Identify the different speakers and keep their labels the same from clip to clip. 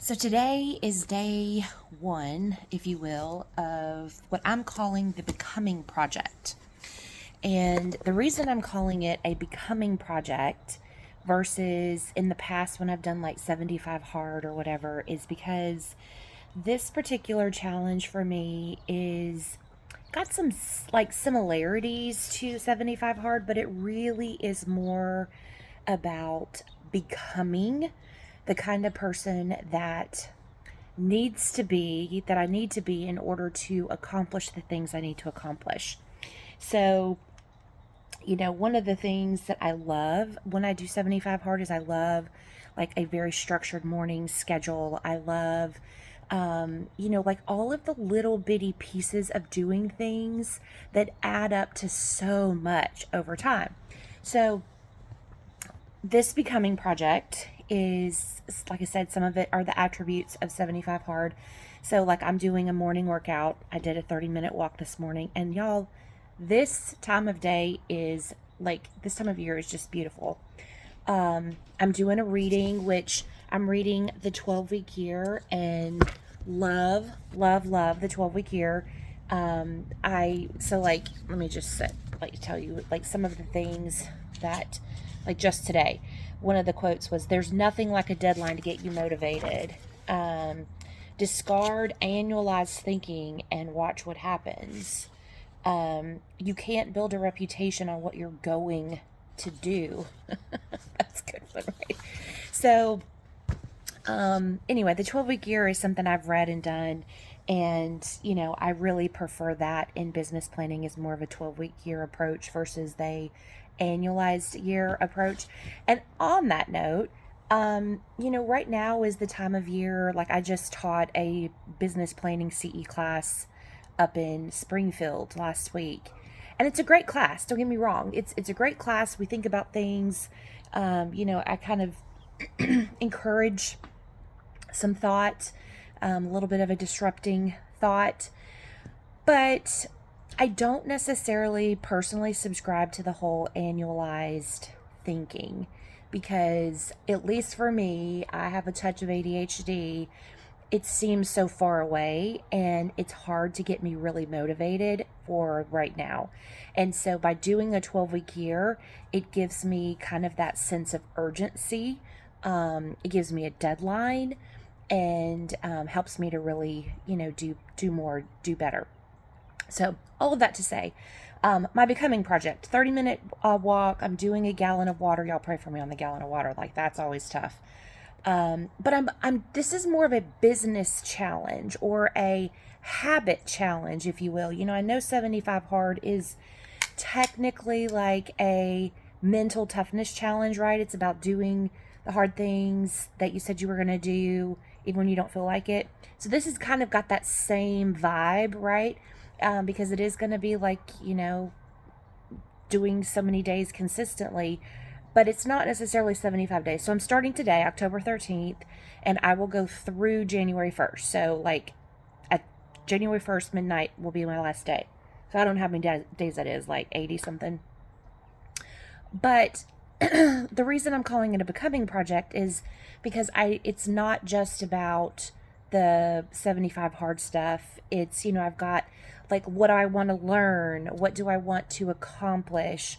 Speaker 1: So today is day one, if you will, of what I'm calling the Becoming Project. And the reason I'm calling it a Becoming Project versus in the past when I've done like 75 hard or whatever is because this particular challenge for me is got some like similarities to 75 hard, but it really is more about becoming the kind of person that I need to be in order to accomplish the things I need to accomplish. So, one of the things that I love when I do 75 hard is I love like a very structured morning schedule. I love like all of the little bitty pieces of doing things that add up to so much over time. So, this becoming project is, like I said, some of it are the attributes of 75 hard. So, like, I'm doing a morning workout. I did a 30-minute walk this morning. And, y'all, this time of day is like, this time of year is just beautiful. I'm doing a reading, which I'm reading the 12-week year and love the 12-week year. Let me just tell you like some of the things that, like, just today, one of the quotes was, "There's nothing like a deadline to get you motivated. Discard annualized thinking and watch what happens. You can't build a reputation on what you're going to do." That's good one, right? So, anyway, the 12-week year is something I've read and done. And, I really prefer that in business planning is more of a 12-week year approach versus the annualized year approach. And on that note, right now is the time of year, like I just taught a business planning CE class up in Springfield last week. And it's a great class. Don't get me wrong. It's a great class. We think about things. I kind of encourage some thought, a little bit of a disrupting thought. But I don't necessarily personally subscribe to the whole annualized thinking because, at least for me, I have a touch of ADHD. It seems so far away and it's hard to get me really motivated for right now. And so by doing a 12-week year, it gives me kind of that sense of urgency. It gives me a deadline and helps me to really, do more, do better. So all of that to say, my becoming project, 30-minute walk. I'm doing a gallon of water. Y'all pray for me on the gallon of water. Like, that's always tough. But this is more of a business challenge or a habit challenge, if you will. I know 75 hard is technically like a mental toughness challenge, right? It's about doing the hard things that you said you were going to do, even when you don't feel like it. So this has kind of got that same vibe, right? Because it is going to be like, doing so many days consistently, but it's not necessarily 75 days. So I'm starting today, October 13th, and I will go through January 1st. So, like, at January 1st, midnight will be my last day. So I don't know how many days that is, like 80 something. But the reason I'm calling it a becoming project is because it's not just about the 75 hard stuff. It's, I've got like, what do I want to learn? What do I want to accomplish?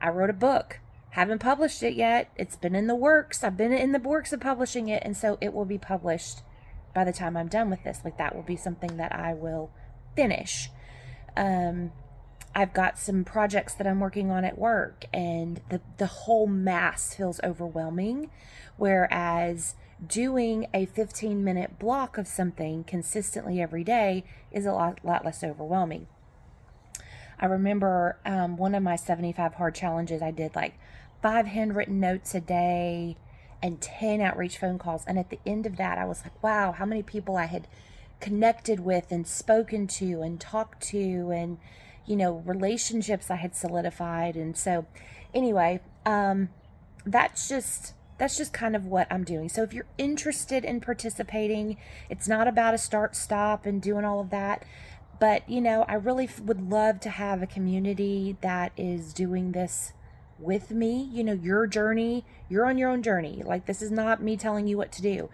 Speaker 1: I wrote a book. Haven't published it yet. It's been in the works. I've been in the works of publishing it. And so it will be published by the time I'm done with this. Like, that will be something that I will finish. I've got some projects that I'm working on at work, and the whole mass feels overwhelming. Whereas doing a 15-minute block of something consistently every day is a lot less overwhelming. I remember one of my 75 hard challenges, I did like 5 handwritten notes a day and 10 outreach phone calls. And at the end of that, I was like, wow, how many people I had connected with and spoken to and talked to, and, relationships I had solidified. And so anyway, that's just kind of what I'm doing. So if you're interested in participating, it's not about a start, stop, and doing all of that. But, I really would love to have a community that is doing this with me, you know, your journey. You're on your own journey. Like, this is not me telling you what to do.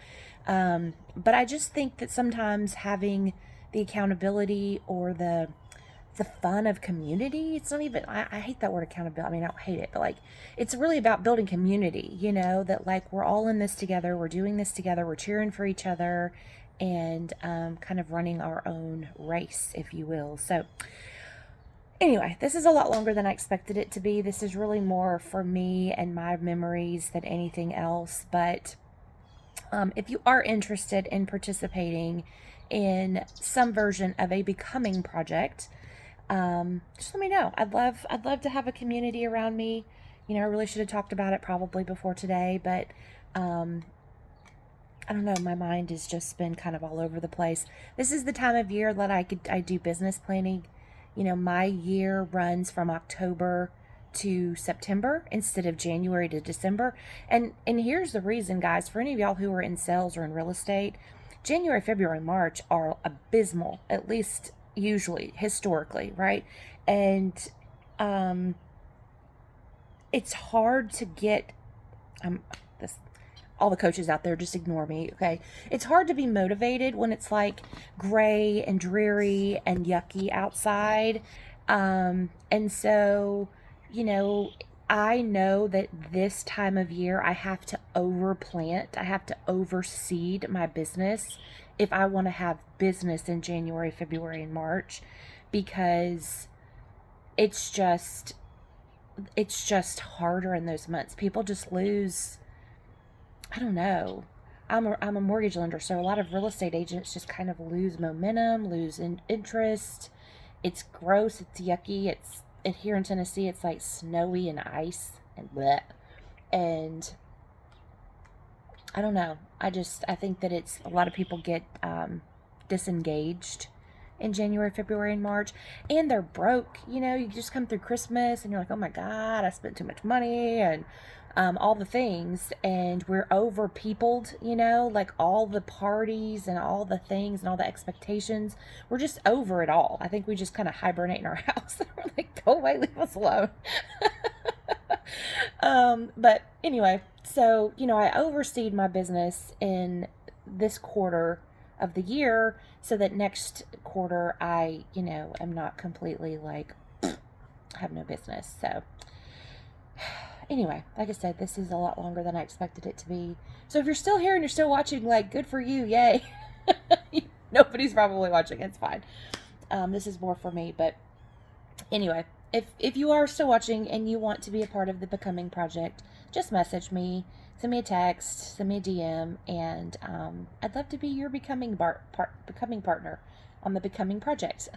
Speaker 1: But I just think that sometimes having the accountability or the fun of community, it's not even, I hate that word accountability. I mean, I don't hate it, but like, it's really about building community, you know, that like we're all in this together, we're doing this together, we're cheering for each other, and kind of running our own race, if you will. So anyway, this is a lot longer than I expected it to be. This is really more for me and my memories than anything else. But if you are interested in participating in some version of a becoming project, just let me know. I'd love to have a community around me. You know, I really should have talked about it probably before today, but I don't know. My mind has just been kind of all over the place. This is the time of year that I do business planning. You know, my year runs from October to September instead of January to December. And here's the reason, guys, for any of y'all who are in sales or in real estate, January, February, March are abysmal, at least usually, historically, right? And it's hard to get this, all the coaches out there, just ignore me, okay? It's hard to be motivated when it's like gray and dreary and yucky outside. And so, you know, I know that this time of year I have to overplant, I have to overseed my business if I want to have business in January, February, and March, because it's just harder in those months. People just lose, I don't know. I'm a mortgage lender, so a lot of real estate agents just kind of lose momentum, lose interest. It's gross, it's yucky, it's here in Tennessee, it's like snowy and ice and bleh. And I don't know. I think that it's a lot of people get disengaged in January, February, and March, and they're broke. You know, you just come through Christmas and you're like, oh my God, I spent too much money and all the things, and we're over peopled, you know, like all the parties and all the things and all the expectations. We're just over it all. I think we just kind of hibernate in our house. We're like, go away, leave us alone. But anyway, so, you know, I overseed my business in this quarter of the year so that next quarter I, you know, am not completely like, have no business. So anyway, like I said, this is a lot longer than I expected it to be. So if you're still here and you're still watching, like, good for you, yay. Nobody's probably watching, it's fine. This is more for me, but anyway, if you are still watching and you want to be a part of the Becoming Project, just message me, send me a text, send me a DM, and I'd love to be your becoming partner on the Becoming Project.